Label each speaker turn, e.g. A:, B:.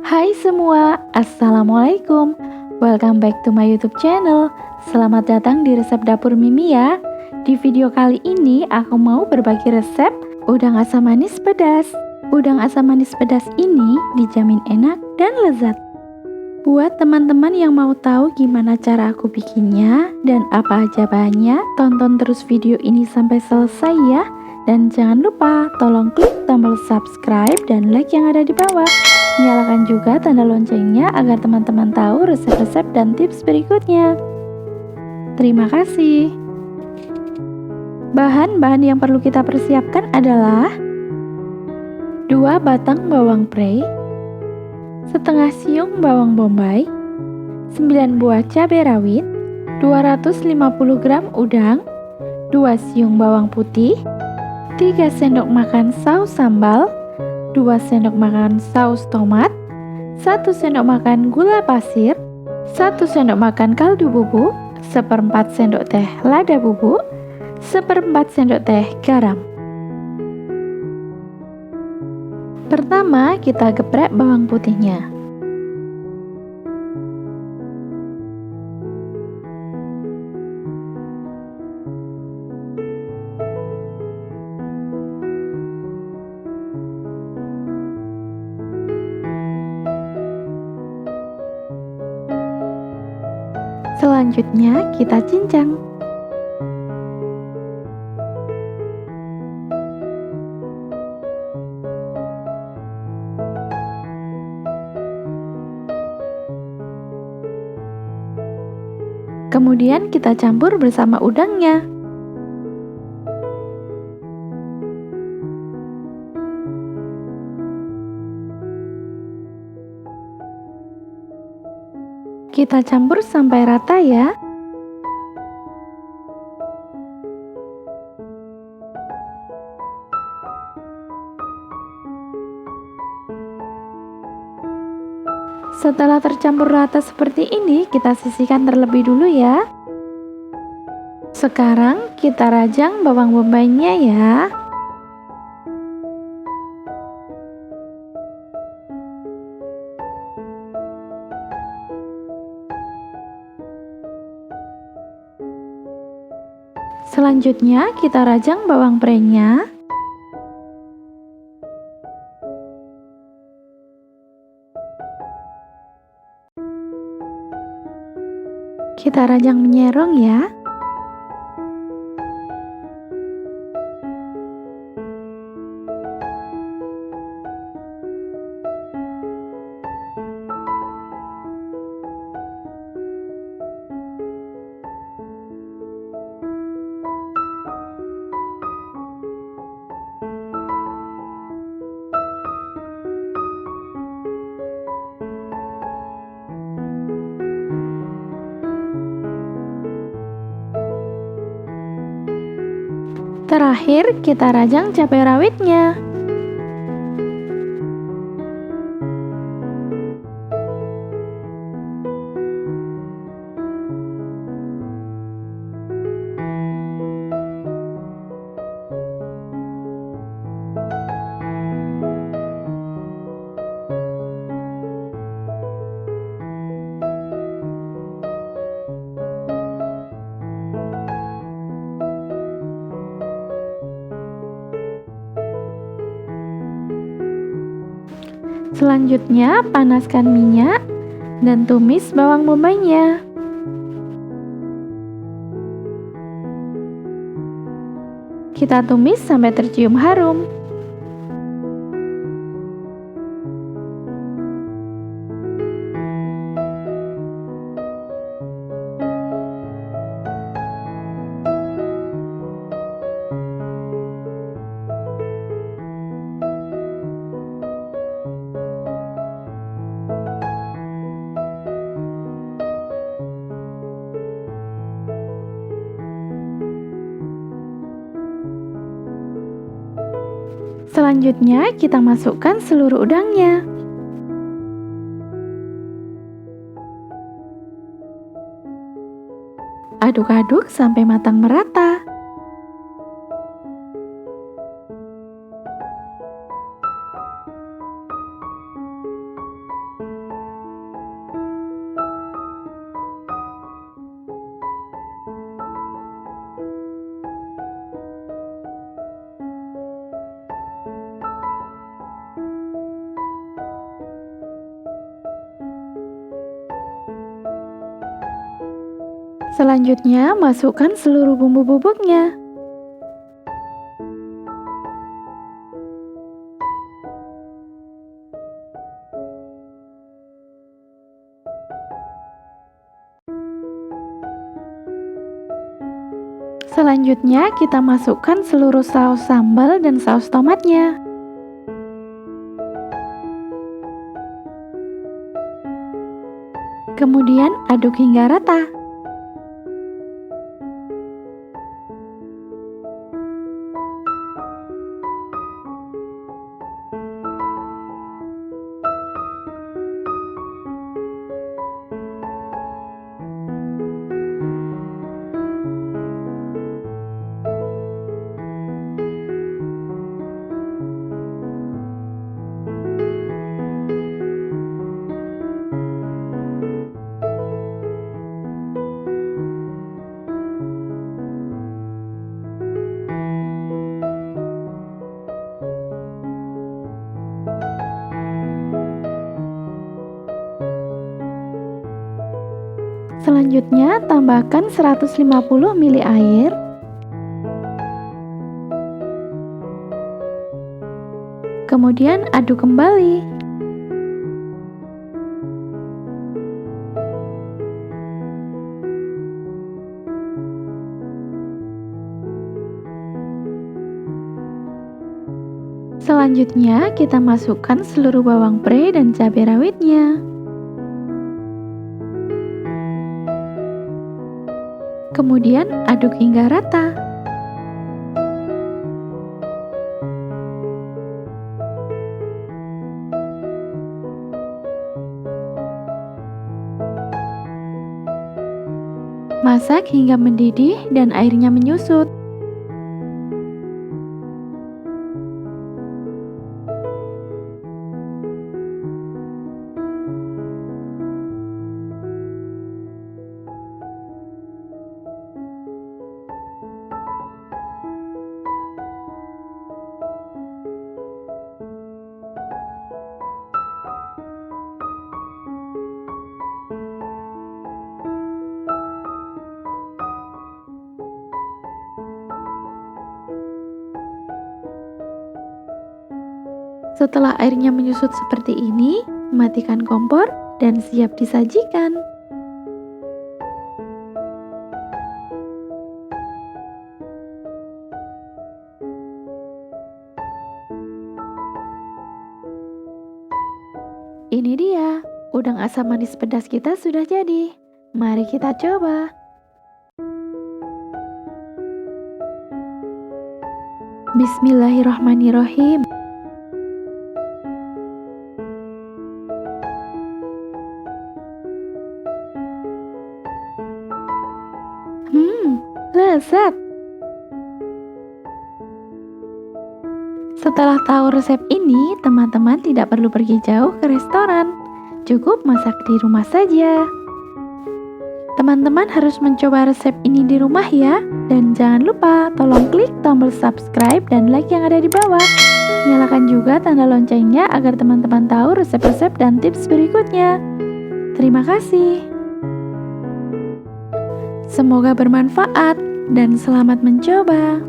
A: Hai semua, Assalamualaikum. Welcome back to my YouTube channel. Selamat datang di resep dapur Mimi ya. Di video kali ini aku mau berbagi resep udang asam manis pedas. Udang asam manis pedas ini dijamin enak dan lezat. Buat teman-teman yang mau tahu gimana cara aku bikinnya dan apa aja bahannya, tonton terus video ini sampai selesai ya. Dan jangan lupa tolong klik tombol subscribe dan like yang ada di bawah. Nyalakan juga tanda loncengnya agar teman-teman tahu resep-resep dan tips berikutnya. Terima kasih. Bahan-bahan yang perlu kita persiapkan adalah 2 batang bawang prei, setengah siung bawang bombay, 9 buah cabai rawit, 250 gram udang, 2 siung bawang putih, 3 sendok makan saus sambal, 2 sendok makan saus tomat, 1 sendok makan gula pasir, 1 sendok makan kaldu bubuk, 1/4 sendok teh lada bubuk, 1/4 sendok teh garam. Pertama, kita geprek bawang putihnya. Selanjutnya kita cincang. Kemudian kita campur bersama udangnya. Kita campur sampai rata ya. Setelah tercampur rata seperti ini, kita sisihkan terlebih dulu ya. Sekarang kita rajang bawang bombaynya ya. Selanjutnya kita rajang bawang prei-nya. Kita rajang menyerong ya. Terakhir, kita rajang cabai rawitnya. Selanjutnya, panaskan minyak dan tumis bawang bombaynya. Kita tumis sampai tercium harum. Selanjutnya kita masukkan seluruh udangnya. Aduk-aduk sampai matang merata. Selanjutnya, masukkan seluruh bumbu bubuknya. Selanjutnya, kita masukkan seluruh saus sambal dan saus tomatnya. Kemudian, aduk hingga rata. Selanjutnya, tambahkan 150 ml air. Kemudian aduk kembali. Selanjutnya, kita masukkan seluruh bawang pre dan cabai rawitnya. Kemudian aduk hingga rata. Masak hingga mendidih dan airnya menyusut. Setelah airnya menyusut seperti ini, matikan kompor dan siap disajikan. Ini dia, udang asam manis pedas kita sudah jadi. Mari kita coba. Bismillahirrahmanirrahim. Lezat. Setelah tahu resep ini, teman-teman tidak perlu pergi jauh ke restoran. Cukup masak di rumah saja. Teman-teman harus mencoba resep ini di rumah ya. Dan jangan lupa tolong klik tombol subscribe dan like yang ada di bawah. Nyalakan juga tanda loncengnya agar teman-teman tahu resep-resep dan tips berikutnya. Terima kasih. Semoga bermanfaat dan selamat mencoba.